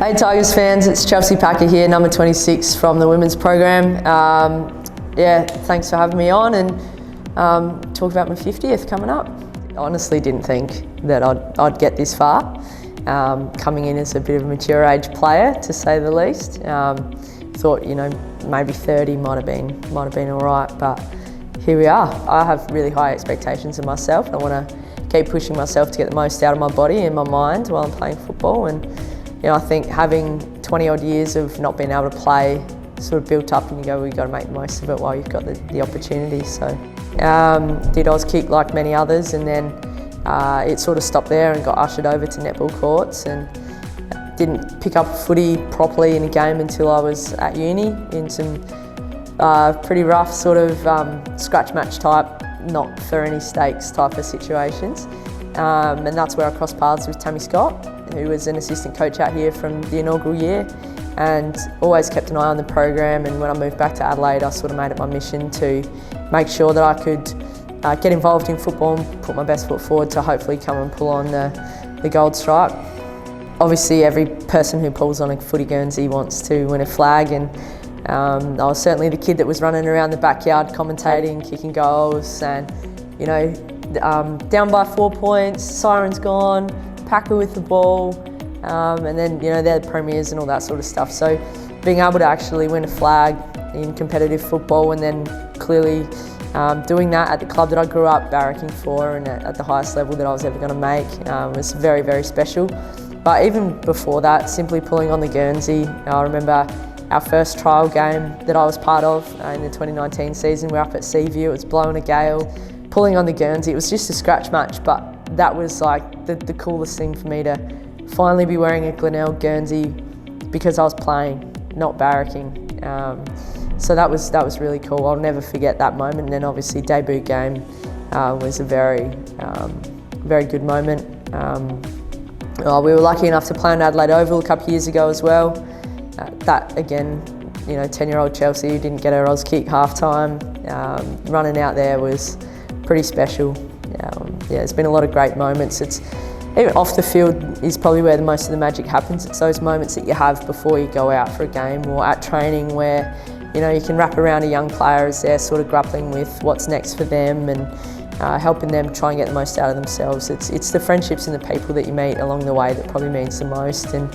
Hey Tigers fans, it's Chelsea Packer here, number 26 from the women's program. Yeah, thanks for having me on and talk about my 50th coming up. Honestly didn't think that I'd get this far. Coming in as a bit of a mature age player, to say the least. Thought, maybe 30 might have been all right, but here we are. I have really high expectations of myself. I want to keep pushing myself to get the most out of my body and my mind while I'm playing football. And I think having 20 odd years of not being able to play sort of built up, and you go, well, you've got to make the most of it while you've got the opportunity. So did Oz kick like many others, and then it sort of stopped there and got ushered over to netball courts, and didn't pick up footy properly in a game until I was at uni in some pretty rough sort of scratch match type, not for any stakes type of situations. And that's where I crossed paths with Tammy Scott, who was an assistant coach out here from the inaugural year, and always kept an eye on the program. And when I moved back to Adelaide, I sort of made it my mission to make sure that I could get involved in football and put my best foot forward to hopefully come and pull on the gold stripe. Obviously every person who pulls on a footy Guernsey wants to win a flag, and I was certainly the kid that was running around the backyard commentating, kicking goals, and down by 4 points, siren's gone, Packer with the ball, and then they're the premiers and all that sort of stuff. So being able to actually win a flag in competitive football, and then clearly doing that at the club that I grew up barracking for and at the highest level that I was ever going to make was very, very special. But even before that, simply pulling on the Guernsey, I remember our first trial game that I was part of in the 2019 season. We're up at Seaview, it was blowing a gale. Pulling on the Guernsey, it was just a scratch match, but that was like the coolest thing for me, to finally be wearing a Glenelg Guernsey because I was playing, not barracking. So that was really cool. I'll never forget that moment. And then obviously debut game was a very good moment. We were lucky enough to play on Adelaide Oval a couple of years ago as well. That again, 10-year-old Chelsea who didn't get her Oz kick half time, running out there was pretty special. There's been a lot of great moments. Even off the field is probably where most of the magic happens. It's those moments that you have before you go out for a game or at training where you can wrap around a young player as they're sort of grappling with what's next for them, and helping them try and get the most out of themselves. It's the friendships and the people that you meet along the way that probably means the most, and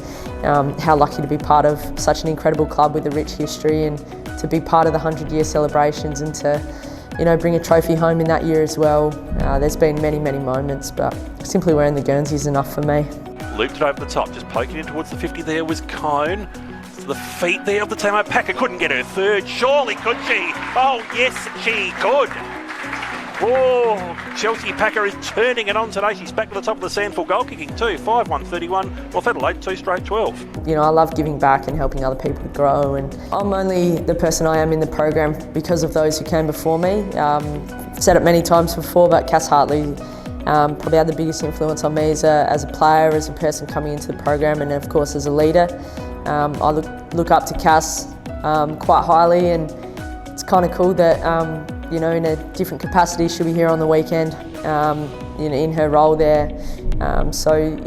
how lucky to be part of such an incredible club with a rich history, and to be part of the 100-year celebrations, and to bring a trophy home in that year as well. There's been many, many moments, but simply wearing the Guernsey is enough for me. Looped it over the top, just poking in towards the 50 there was Cone. To the feet there of the Tamo Packer, couldn't get her third. Surely could she? Oh yes, she could. Oh, Chelsea Packer is turning it on today. She's back to the top of the SANFLW goal kicking too. 5-1-31, North Adelaide 2 straight 12. I love giving back and helping other people to grow, and I'm only the person I am in the program because of those who came before me. Said it many times before, but Cass Hartley probably had the biggest influence on me as a player, as a person coming into the program, and of course as a leader. I look up to Cass quite highly, and it's kind of cool that in a different capacity she'll be here on the weekend, in her role there. So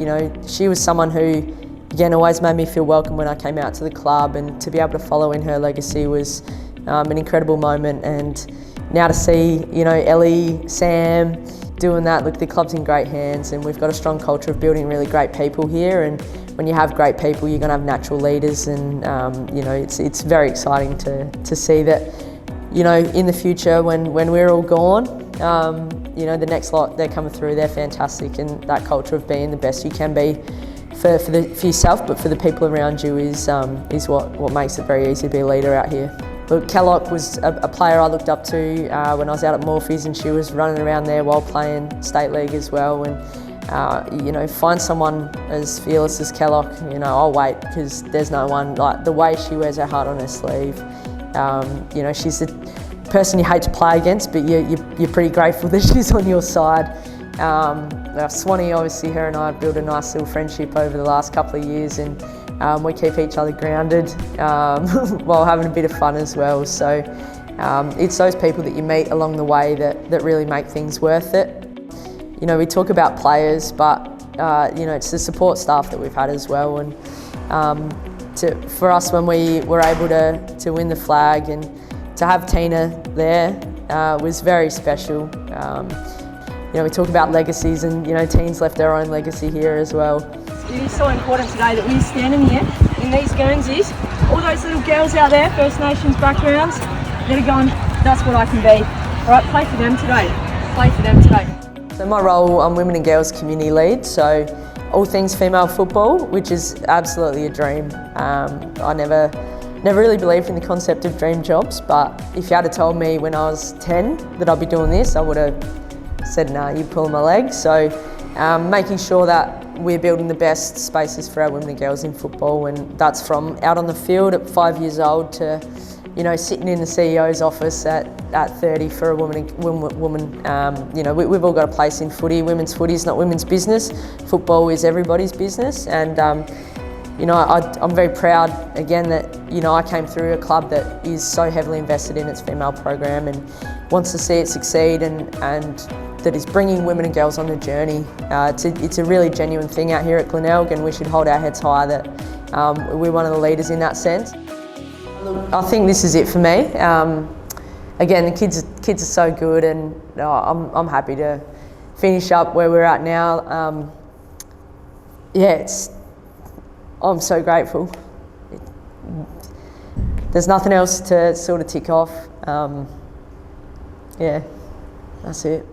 she was someone who, again, always made me feel welcome when I came out to the club, and to be able to follow in her legacy was an incredible moment. And now to see Ellie, Sam doing that, look, the club's in great hands, and we've got a strong culture of building really great people here. And when you have great people, you're going to have natural leaders, and it's very exciting to see that in the future when we're all gone, the next lot, they're coming through, they're fantastic, and that culture of being the best you can be for yourself, but for the people around you is what makes it very easy to be a leader out here. Look, Kellogg was a player I looked up to when I was out at Morphe's, and she was running around there while playing state league as well. And find someone as fearless as Kellogg, I'll wait, because there's no one like the way she wears her heart on her sleeve. She's the person you hate to play against, but you're pretty grateful that she's on your side. Swanee, obviously, her and I have built a nice little friendship over the last couple of years, and we keep each other grounded while having a bit of fun as well. So it's those people that you meet along the way that really make things worth it. We talk about players, but it's the support staff that we've had as well, and for us when we were able to win the flag, and to have Tina there was very special. You know, we talk about legacies, and you know, teams left their own legacy here as well. It is so important today that we stand in here in these Guernseys, all those little girls out there, First Nations backgrounds, that are going, that's what I can be. All right, play for them today. Play for them today. So my role, I'm Women and Girls Community Lead, so all things female football, which is absolutely a dream. I never really believed in the concept of dream jobs, but if you had told me when I was 10 that I'd be doing this, I would have said, nah, you're pulling my leg. So making sure that we're building the best spaces for our women and girls in football, and that's from out on the field at 5 years old to, you know, sitting in the CEO's office at 30 for a woman. You know, we've all got a place in footy. Women's footy is not women's business. Football is everybody's business, and you know, I'm very proud again that, you know, I came through a club that is so heavily invested in its female program and wants to see it succeed, and that is bringing women and girls on the journey. It's a really genuine thing out here at Glenelg, and we should hold our heads high that we're one of the leaders in that sense. I think this is it for me. Again, the kids are so good, and I'm happy to finish up where we're at now. Yeah, I'm so grateful. There's nothing else to sort of tick off. Yeah, that's it.